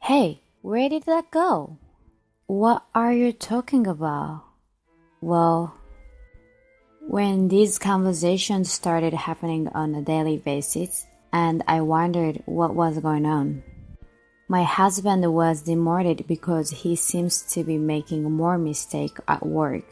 Hey, where did that go? What are you talking about? Well, when these conversations started happening on a daily basis, and I wondered what was going on. My husband was demoted because he seems to be making more mistakes at work.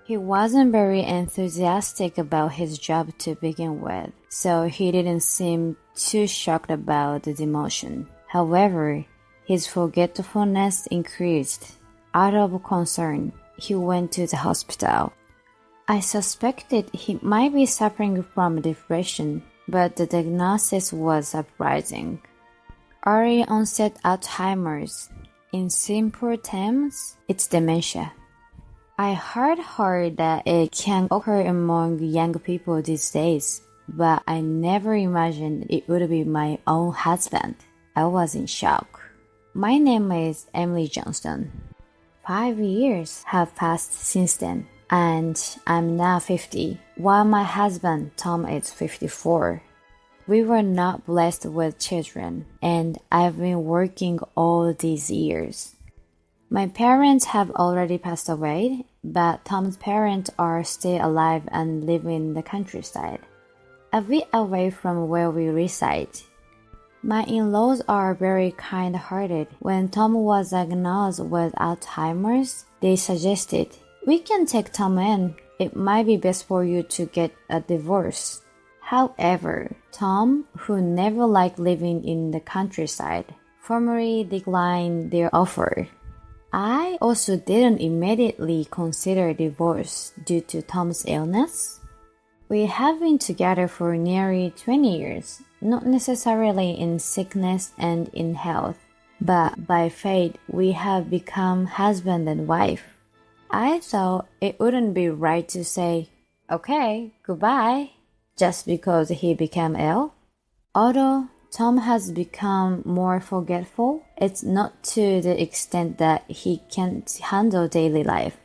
He wasn't very enthusiastic about his job to begin with, so he didn't seem too shocked about the demotion. However, his forgetfulness increased. Out of concern, he went to the hospital. I suspected he might be suffering from depression, but the diagnosis was surprising. Early onset Alzheimer's. In simple terms, it's dementia. I heard that it can occur among young people these days, but I never imagined it would be my own husband. I was in shock. My name is Emily Johnston. 5 years have passed since then, and I'm now 50, while my husband, Tom, is 54. We were not blessed with children, and I've been working all these years. My parents have already passed away, but Tom's parents are still alive and live in the countryside, a bit away from where we reside. My in-laws are very kind-hearted. When Tom was diagnosed with Alzheimer's, they suggested, "We can take Tom in. It might be best for you to get a divorce." However, Tom, who never liked living in the countryside, formally declined their offer. I also didn't immediately consider divorce due to Tom's illness. We have been together for nearly 20 years, not necessarily in sickness and in health, but by fate we have become husband and wife. I thought it wouldn't be right to say, "Okay, goodbye," just because he became ill. Although Tom has become more forgetful, it's not to the extent that he can't handle daily life.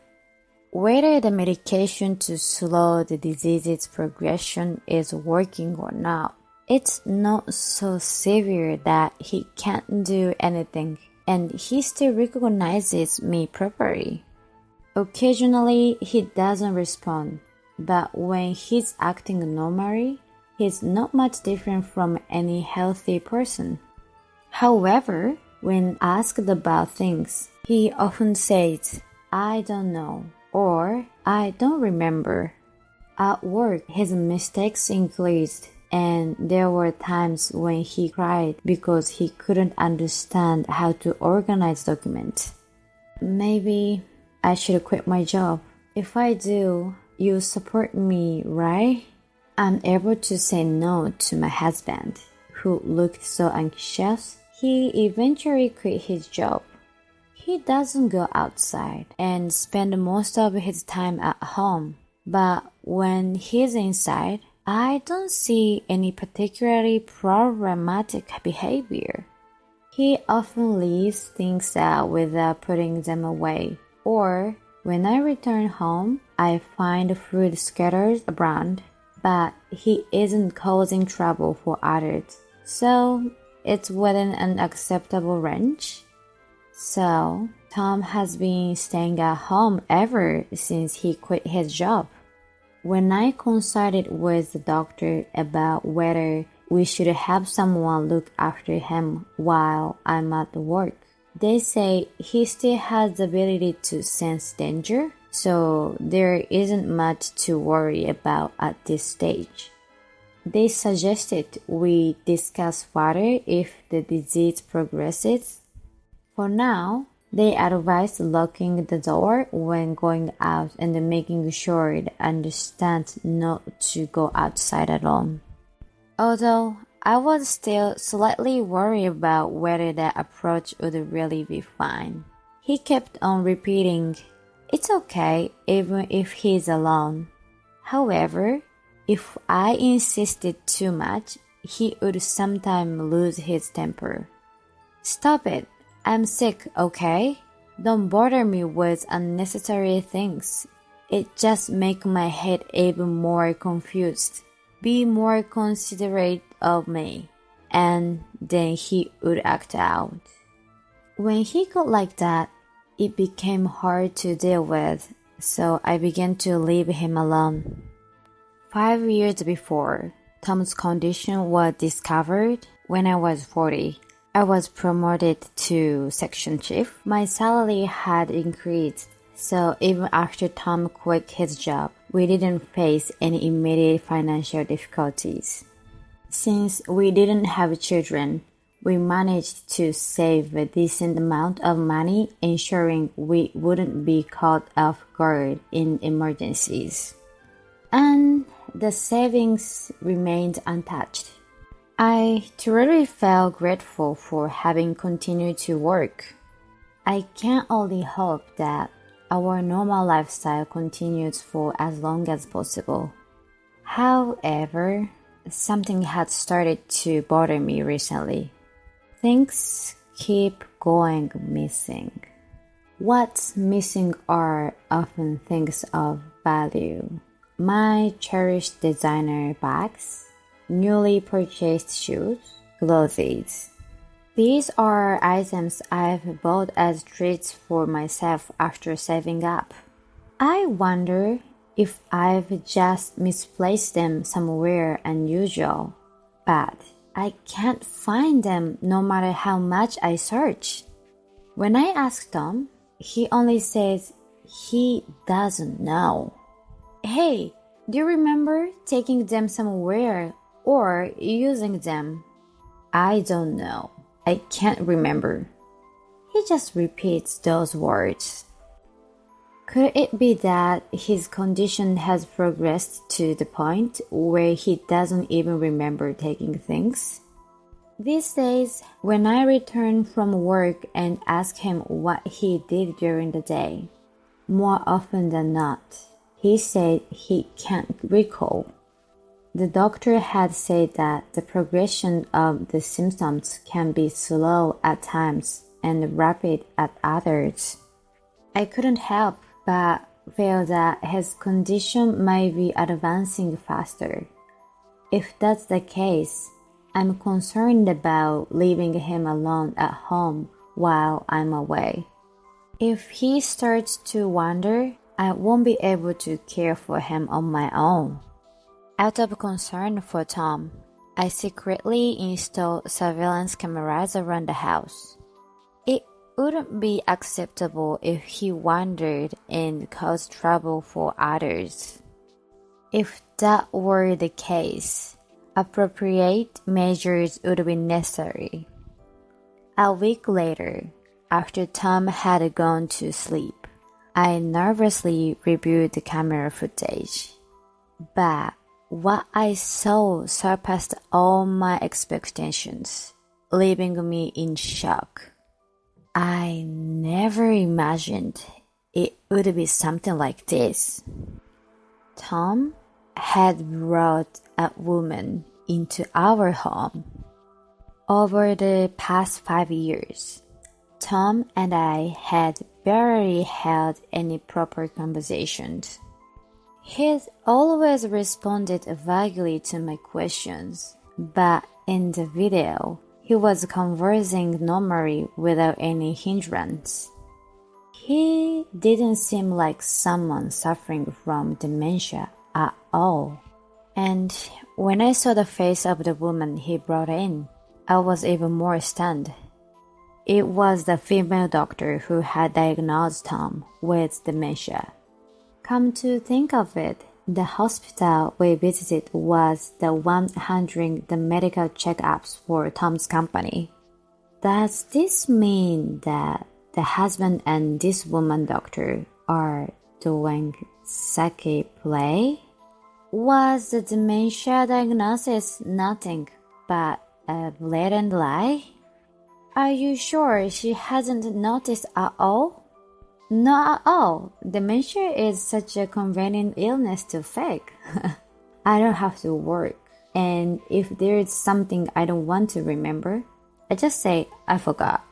Whether the medication to slow the disease's progression is working or not, it's not so severe that he can't do anything, and he still recognizes me properly. Occasionally, he doesn't respond, but when he's acting normally, he's not much different from any healthy person. However, when asked about things, he often says, "I don't know," or "I don't remember." At work, his mistakes increased, and there were times when he cried because he couldn't understand how to organize documents. Maybe I should quit my job. If I do, you support me, right? I'm able to say no to my husband, who looked so anxious. He eventually quit his job. He doesn't go outside and spend most of his time at home, but when he's inside, I don't see any particularly problematic behavior. He often leaves things out without putting them away, or when I return home, I find food scattered around, but he isn't causing trouble for others, so it's within an acceptable range. So, Tom has been staying at home ever since he quit his job. When I consulted with the doctor about whether we should have someone look after him while I'm at work, they say he still has the ability to sense danger, so there isn't much to worry about at this stage. They suggested we discuss further if the disease progresses. For now, they advise locking the door when going out and making sure it understands not to go outside alone. Although I was still slightly worried about whether that approach would really be fine. He kept on repeating, "It's okay even if he's alone." However, if I insisted too much, he would sometimes lose his temper. "Stop it. I'm sick, okay? Don't bother me with unnecessary things. It just makes my head even more confused. Be more considerate of me." And then he would act out. When he got like that, it became hard to deal with, so I began to leave him alone. 5 years before Tom's condition was discovered, when I was 40, I was promoted to section chief. My salary had increased, so even after Tom quit his job, we didn't face any immediate financial difficulties. Since we didn't have children, we managed to save a decent amount of money, ensuring we wouldn't be caught off guard in emergencies. And the savings remained untouched. I truly felt grateful for having continued to work. I can only hope that our normal lifestyle continues for as long as possible. However, something had started to bother me recently. Things keep going missing. What's missing are often things of value. My cherished designer bags, newly purchased shoes, clothes. These are items I've bought as treats for myself after saving up. I wonder if I've just misplaced them somewhere unusual, but I can't find them no matter how much I search. When I ask Tom, he only says he doesn't know. Hey, do you remember taking them somewhere or using them? I don't know. I can't remember. He just repeats those words. Could it be that his condition has progressed to the point where he doesn't even remember taking things? These days, when I return from work and ask him what he did during the day, more often than not, he said he can't recall. The doctor had said that the progression of the symptoms can be slow at times and rapid at others. I couldn't help but feel that his condition might be advancing faster. If that's the case, I'm concerned about leaving him alone at home while I'm away. If he starts to wander, I won't be able to care for him on my own. Out of concern for Tom, I secretly installed surveillance cameras around the house. It wouldn't be acceptable if he wandered and caused trouble for others. If that were the case, appropriate measures would be necessary. A week later, after Tom had gone to sleep, I nervously reviewed the camera footage. But what I saw surpassed all my expectations, leaving me in shock. I never imagined it would be something like this. Tom had brought a woman into our home. Over the past 5 years, Tom and I had barely held any proper conversations. He'd always responded vaguely to my questions, but in the video, he was conversing normally without any hindrance. He didn't seem like someone suffering from dementia at all. And when I saw the face of the woman he brought in, I was even more stunned. It was the female doctor who had diagnosed Tom with dementia. Come to think of it, the hospital we visited was the one handling the medical checkups for Tom's company. Does this mean that the husband and this woman doctor are doing psyche play? Was the dementia diagnosis nothing but a blatant lie? Are you sure she hasn't noticed at all? Not at all. Dementia is such a convenient illness to fake. I don't have to work. And if there's something I don't want to remember, I just say, I forgot.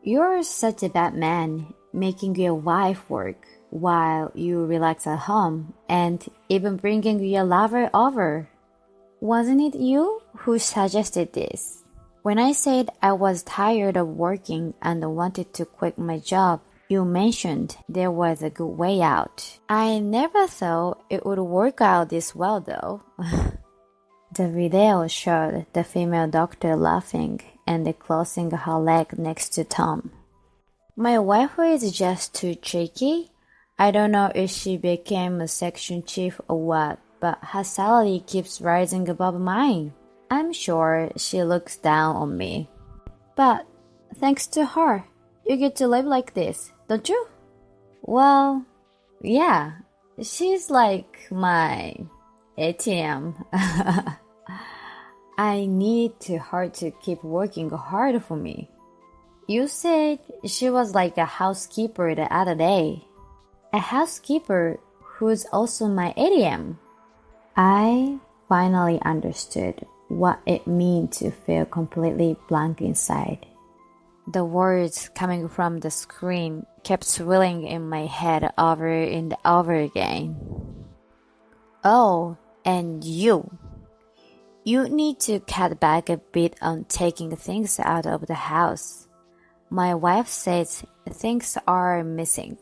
You're such a bad man, making your wife work while you relax at home and even bringing your lover over. Wasn't it you who suggested this? When I said I was tired of working and wanted to quit my job, you mentioned there was a good way out. I never thought it would work out this well though. The video showed the female doctor laughing and closing her leg next to Tom. My wife is just too tricky. I don't know if she became a section chief or what, but her salary keeps rising above mine. I'm sure she looks down on me. But thanks to her, you get to live like this, don't you? Well, yeah, she's like my ATM. I need her to keep working hard for me. You said she was like a housekeeper the other day. A housekeeper who's also my ATM. I finally understood what it meant to feel completely blank inside. The words coming from the screen kept swirling in my head over and over again. Oh, and you need to cut back a bit on taking things out of the house. My wife says things are missing.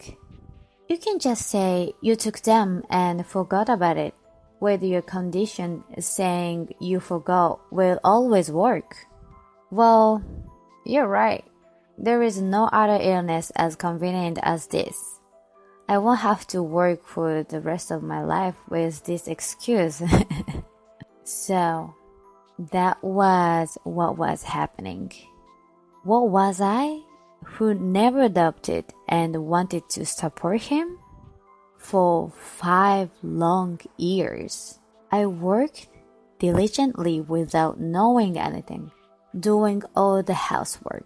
You can just say you took them and forgot about it. With your condition, saying you forgot will always work. Well, you're right. There is no other illness as convenient as this. I won't have to work for the rest of my life with this excuse. So, that was what was happening. What was I, who never adopted and wanted to support him? For 5 long years, I worked diligently without knowing anything, doing all the housework.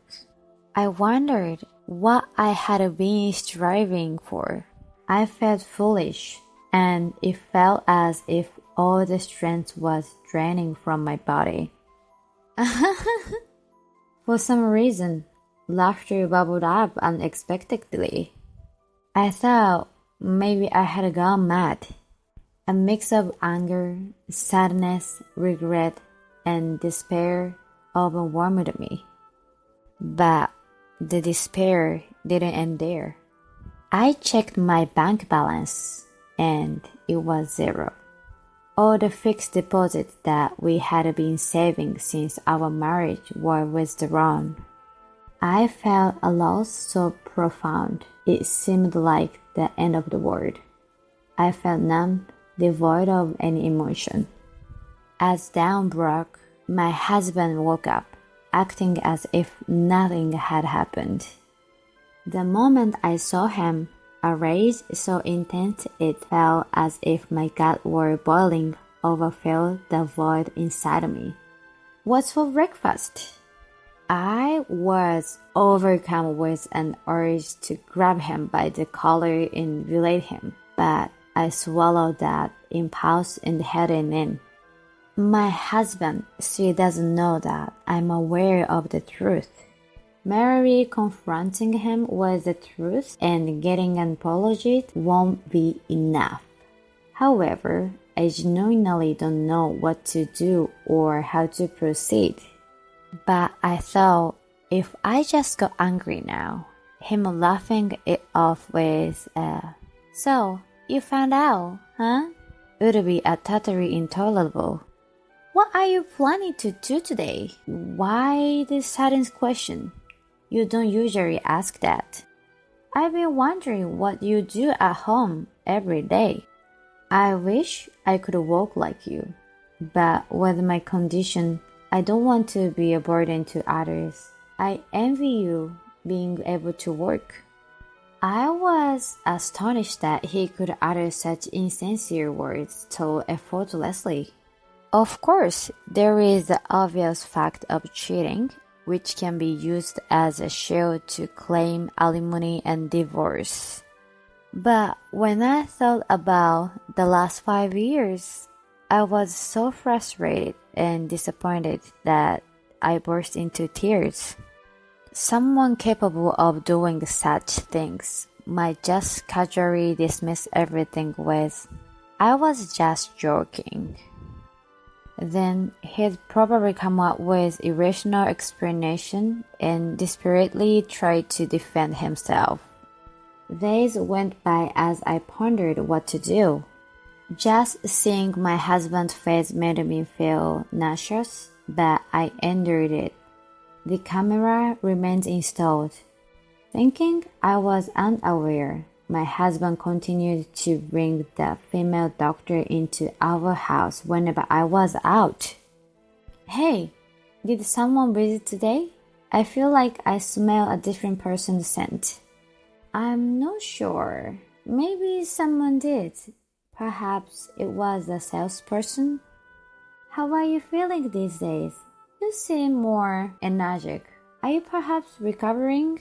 I wondered what I had been striving for. I felt foolish, and it felt as if all the strength was draining from my body. For some reason, laughter bubbled up unexpectedly. I thought maybe I had gone mad. A mix of anger, sadness, regret, and despair overwhelmed me. But the despair didn't end there. I checked my bank balance, and it was 0. All the fixed deposits that we had been saving since our marriage were withdrawn. I felt a loss so profound it seemed like the end of the world. I felt numb, devoid of any emotion. As dawn broke, my husband woke up, acting as if nothing had happened. The moment I saw him, a rage so intense it felt as if my gut were boiling overfilled the void inside me. What's for breakfast? I was overcome with an urge to grab him by the collar and relate him, but I swallowed that impulse and headed in. My husband still doesn't know that I'm aware of the truth. Merely confronting him with the truth and getting an apology won't be enough. However, I genuinely don't know what to do or how to proceed. But I thought, if I just got angry now, him laughing it off with so, you found out, huh? Would be totally intolerable. What are you planning to do today? Why this sudden question? You don't usually ask that. I've been wondering what you do at home every day. I wish I could walk like you, but with my condition, I don't want to be a burden to others. I envy you being able to work. I was astonished that he could utter such insincere words so effortlessly. Of course, there is the obvious fact of cheating, which can be used as a shield to claim alimony and divorce. But when I thought about the last 5 years, I was so frustrated and disappointed that I burst into tears. Someone capable of doing such things might just casually dismiss everything with, "I was just joking." Then he'd probably come up with irrational explanation and desperately try to defend himself. Days went by as I pondered what to do. Just seeing my husband's face made me feel nauseous, but I endured it. The camera remained installed. Thinking I was unaware, my husband continued to bring the female doctor into our house whenever I was out. Hey, did someone visit today? I feel like I smell a different person's scent. I'm not sure. Maybe someone did. Perhaps it was a salesperson. How are you feeling these days? You seem more energetic. Are you perhaps recovering?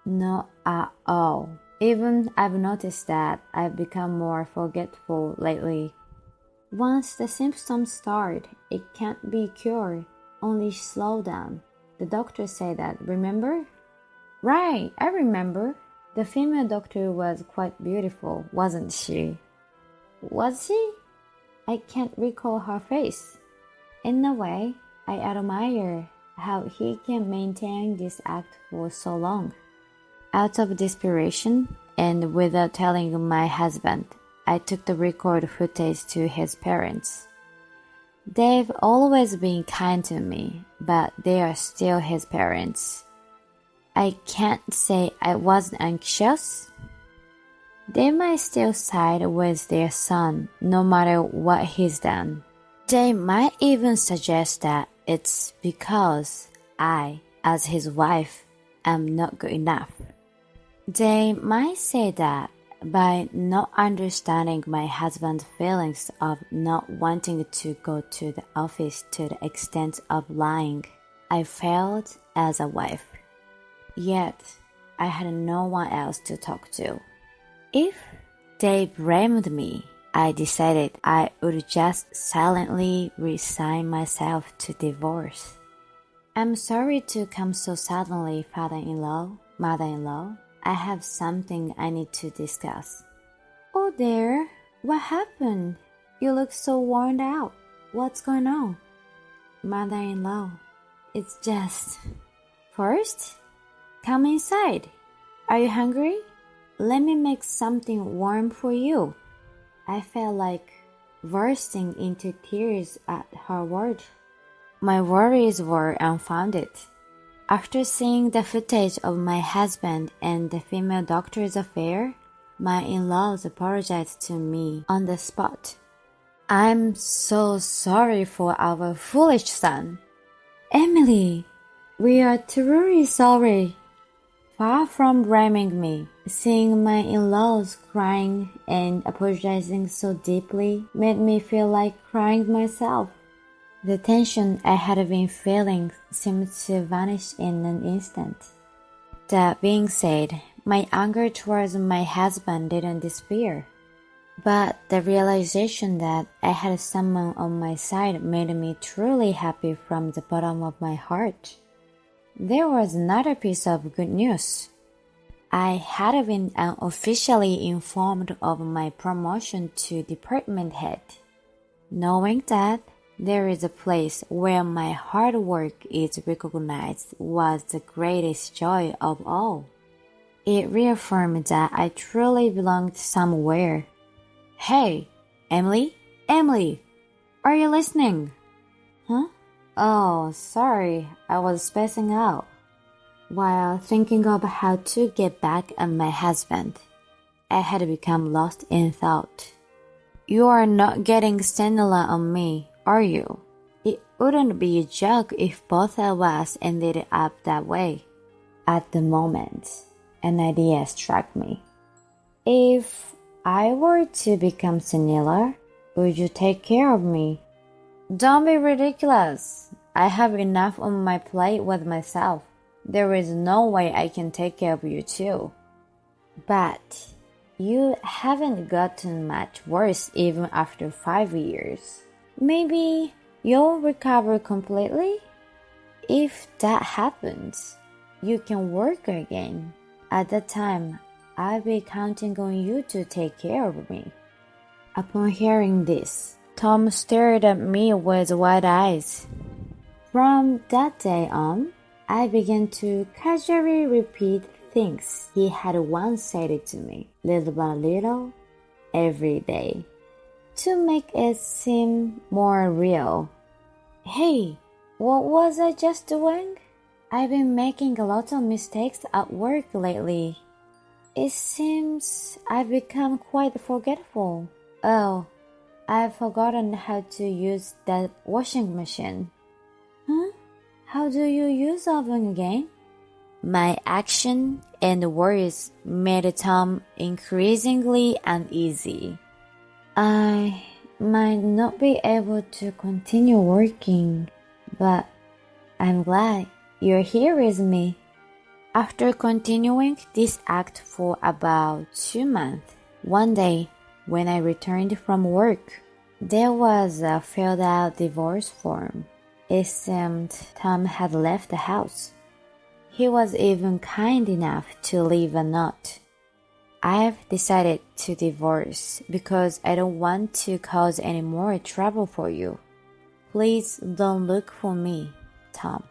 Not at all. Even I've noticed that I've become more forgetful lately. Once the symptoms start, it can't be cured, only slow down. The doctor said that, remember? Right, I remember. The female doctor was quite beautiful, wasn't she? Was she? I can't recall her face. In a way, I admire how he can maintain this act for so long. Out of desperation, and without telling my husband, I took the record footage to his parents. They've always been kind to me, but they are still his parents. I can't say I wasn't anxious. They might still side with their son, no matter what he's done. They might even suggest that it's because I, as his wife, am not good enough. They might say that by not understanding my husband's feelings of not wanting to go to the office to the extent of lying, I failed as a wife. Yet, I had no one else to talk to. If they blamed me, I decided I would just silently resign myself to divorce. I'm sorry to come so suddenly, father-in-law, mother-in-law. I have something I need to discuss. Oh dear, what happened? You look so worn out. What's going on? Mother-in-law, it's just... First, come inside. Are you hungry? Let me make something warm for you. I felt like bursting into tears at her word. My worries were unfounded. After seeing the footage of my husband and the female doctor's affair, my in-laws apologized to me on the spot. I'm so sorry for our foolish son. Emily, we are truly sorry. Far from blaming me, seeing my in-laws crying and apologizing so deeply made me feel like crying myself. The tension I had been feeling seemed to vanish in an instant. That being said, my anger towards my husband didn't disappear. But the realization that I had someone on my side made me truly happy from the bottom of my heart. There was another piece of good news. I had been unofficially informed of my promotion to department head. Knowing that there is a place where my hard work is recognized was the greatest joy of all. It reaffirmed that I truly belonged somewhere. Hey, Emily? Emily, are you listening? Huh? Oh, sorry, I was spacing out. While thinking of how to get back at my husband, I had become lost in thought. You are not getting Stella on me, are you? It wouldn't be a joke if both of us ended up that way. At the moment, an idea struck me. If I were to become Stella, would you take care of me? Don't be ridiculous. I have enough on my plate with myself. There is no way I can take care of you too. But you haven't gotten much worse even after 5 years. Maybe you'll recover completely? If that happens, you can work again. At that time, I'll be counting on you to take care of me. Upon hearing this, Tom stared at me with wide eyes. From that day on, I began to casually repeat things he had once said to me, little by little, every day, to make it seem more real. Hey, what was I just doing? I've been making a lot of mistakes at work lately. It seems I've become quite forgetful. Oh, I've forgotten how to use that washing machine. Huh? How do you use oven again? My action and words made Tom increasingly uneasy. I might not be able to continue working, but I'm glad you're here with me. After continuing this act for about 2 months, one day when I returned from work, there was a filled-out divorce form. It seemed Tom had left the house. He was even kind enough to leave a note. I've decided to divorce because I don't want to cause any more trouble for you. Please don't look for me, Tom.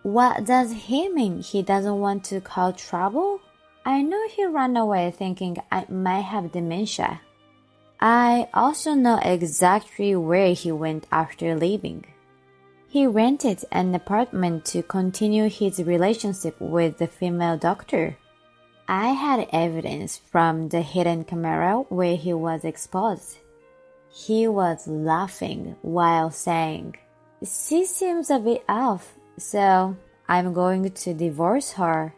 What does he mean he doesn't want to cause trouble? I know he ran away thinking I might have dementia. I also know exactly where he went after leaving. He rented an apartment to continue his relationship with the female doctor. I had evidence from the hidden camera where he was exposed. He was laughing while saying, "She seems a bit off, so I'm going to divorce her."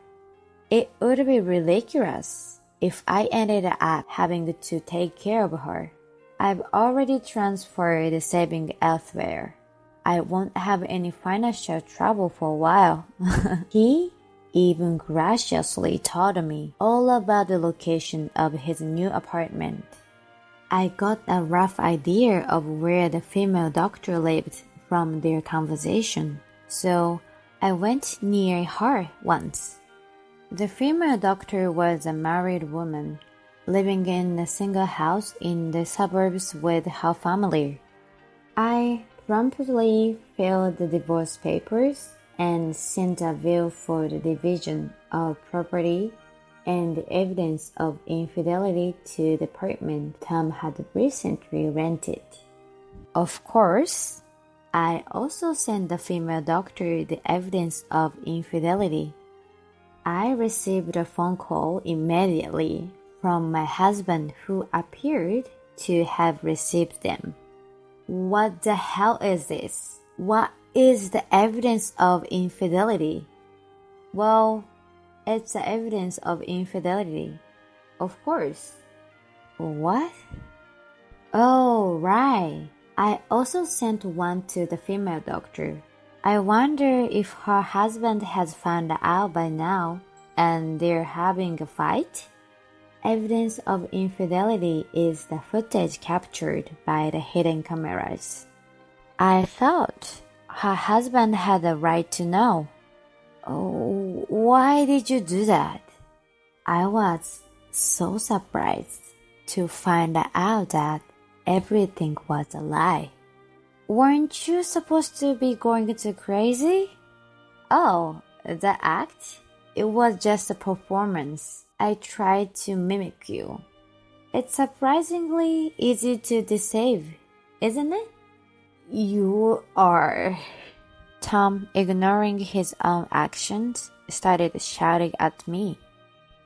It would be ridiculous if I ended up having to take care of her. I've already transferred the saving elsewhere. I won't have any financial trouble for a while. He even graciously told me all about the location of his new apartment. I got a rough idea of where the female doctor lived from their conversation, so I went near her once. The female doctor was a married woman, living in a single house in the suburbs with her family. I promptly filled the divorce papers and sent a bill for the division of property and the evidence of infidelity to the apartment Tom had recently rented. Of course, I also sent the female doctor the evidence of infidelity. I received a phone call immediately from my husband, who appeared to have received them. What the hell is this? What is the evidence of infidelity? Well, it's the evidence of infidelity. Of course. What? Oh, right. I also sent one to the female doctor. I wonder if her husband has found out by now and they're having a fight? Evidence of infidelity is the footage captured by the hidden cameras. I thought her husband had a right to know. Oh, why did you do that? I was so surprised to find out that everything was a lie. Weren't you supposed to be going too crazy? Oh, the act? It was just a performance. I tried to mimic you. It's surprisingly easy to deceive, isn't it? You are... Tom, ignoring his own actions, started shouting at me.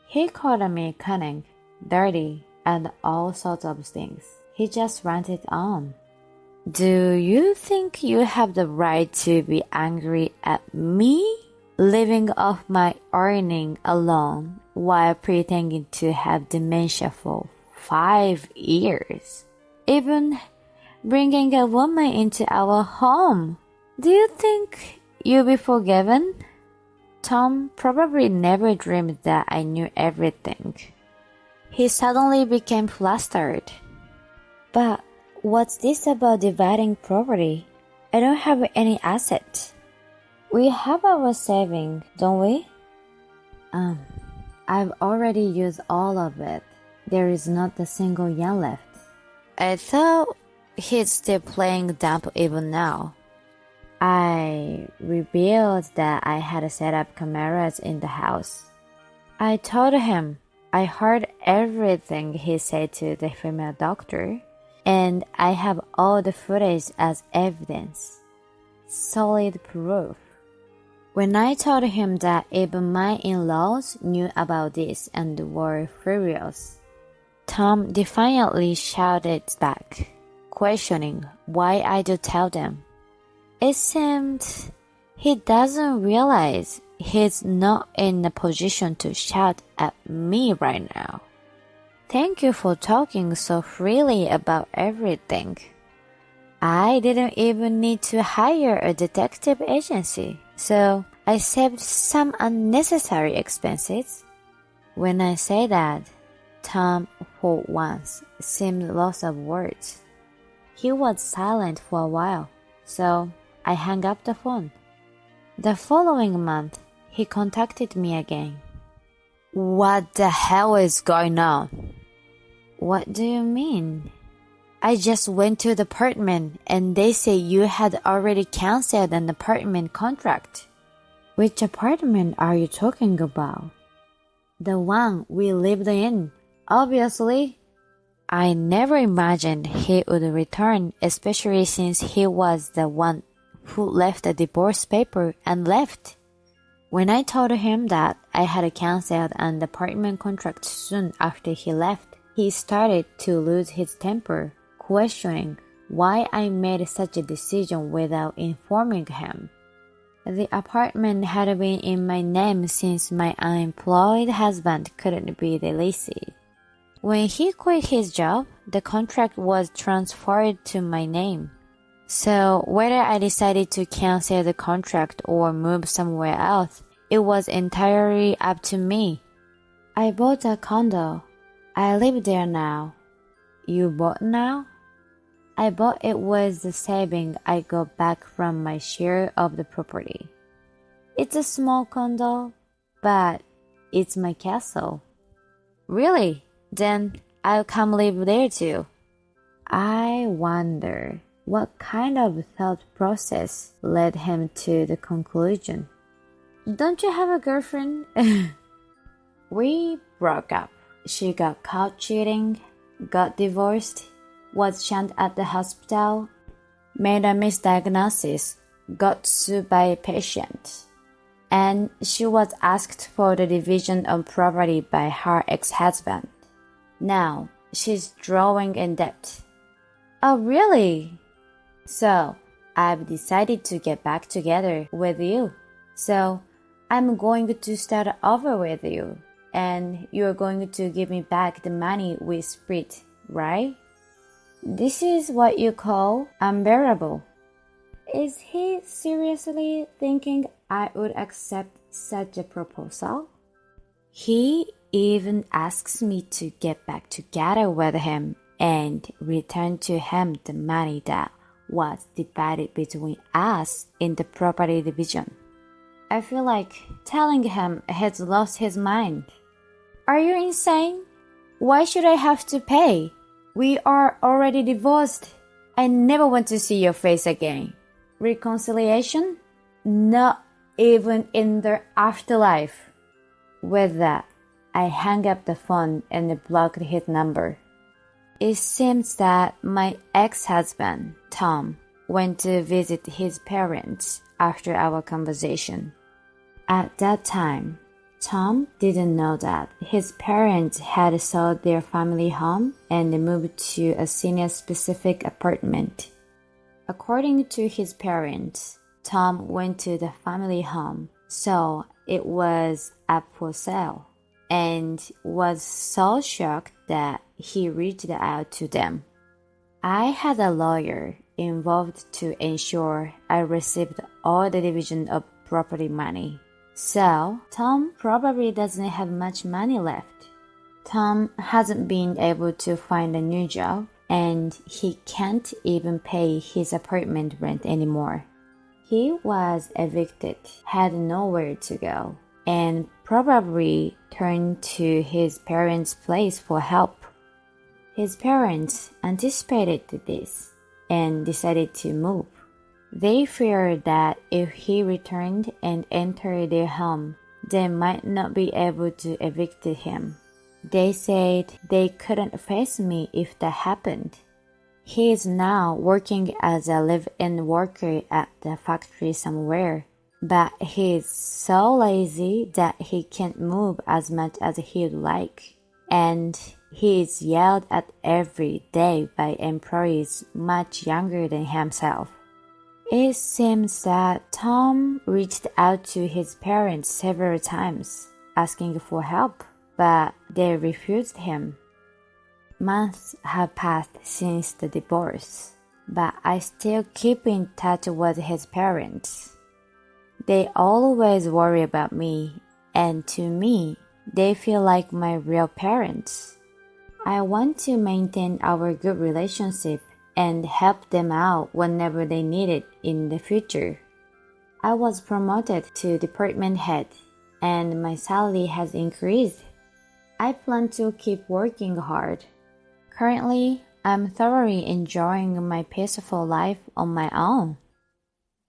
He called me cunning, dirty, and all sorts of things. He just ranted on. Do you think you have the right to be angry at me? Living off my earning alone while pretending to have dementia for 5 years. Even bringing a woman into our home. Do you think you'll be forgiven? Tom probably never dreamed that I knew everything. He suddenly became flustered. But what's this about dividing property? I don't have any assets. We have our saving, don't we? I've already used all of it. There is not a single yen left. I thought He's still playing dumb even now. I revealed that I had set up cameras in the house. I told him I heard everything he said to the female doctor, and I have all the footage as evidence. Solid proof. When I told him that even my in-laws knew about this and were furious, Tom defiantly shouted back, questioning why I do tell them. It seemed he doesn't realize he's not in a position to shout at me right now. Thank you for talking so freely about everything. I didn't even need to hire a detective agency, so I saved some unnecessary expenses. When I say that, Tom, for once, seemed lost of words. He was silent for a while, so I hung up the phone. The following month, he contacted me again. What the hell is going on? What do you mean? I just went to the apartment and they say you had already canceled an apartment contract. Which apartment are you talking about? The one we lived in, obviously. I never imagined he would return, especially since he was the one who left the divorce paper and left. When I told him that I had canceled an apartment contract soon after he left, he started to lose his temper, questioning why I made such a decision without informing him. The apartment had been in my name since my unemployed husband couldn't be the lessee. When he quit his job, the contract was transferred to my name. So whether I decided to cancel the contract or move somewhere else, it was entirely up to me. I bought a condo. I live there now. You bought now? I bought it with the saving I got back from my share of the property. It's a small condo, but it's my castle. Really? Then I'll come live there too. I wonder what kind of thought process led him to the conclusion. Don't you have a girlfriend? We broke up. She got caught cheating, got divorced, was shunned at the hospital, made a misdiagnosis, got sued by a patient, and she was asked for the division of property by her ex-husband. Now, she's drawing in debt. Oh, really? So, I've decided to get back together with you. So, I'm going to start over with you, and you're going to give me back the money we split, right? This is what you call unbearable. Is he seriously thinking I would accept such a proposal? He even asks me to get back together with him and return to him the money that was divided between us in the property division. I feel like telling him he's lost his mind. Are you insane? Why should I have to pay? We are already divorced. I never want to see your face again. Reconciliation? Not even in the afterlife. With that, I hung up the phone and blocked his number. It seems that my ex-husband, Tom, went to visit his parents after our conversation. At that time, Tom didn't know that his parents had sold their family home and moved to a senior-specific apartment. According to his parents, Tom went to the family home, so it was up for sale, and was so shocked that he reached out to them. I had a lawyer involved to ensure I received all the division of property money. So, Tom probably doesn't have much money left. Tom hasn't been able to find a new job, and he can't even pay his apartment rent anymore. He was evicted, had nowhere to go, and probably turned to his parents' place for help. His parents anticipated this and decided to move. They feared that if he returned and entered their home, they might not be able to evict him. They said they couldn't face me if that happened. He is now working as a live-in worker at the factory somewhere, but he is so lazy that he can't move as much as he'd like. And he is yelled at every day by employees much younger than himself. It seems that Tom reached out to his parents several times, asking for help, but they refused him. Months have passed since the divorce, but I still keep in touch with his parents. They always worry about me, and to me, they feel like my real parents. I want to maintain our good relationship and help them out whenever they need it in the future. I was promoted to department head, and my salary has increased. I plan to keep working hard. Currently, I'm thoroughly enjoying my peaceful life on my own.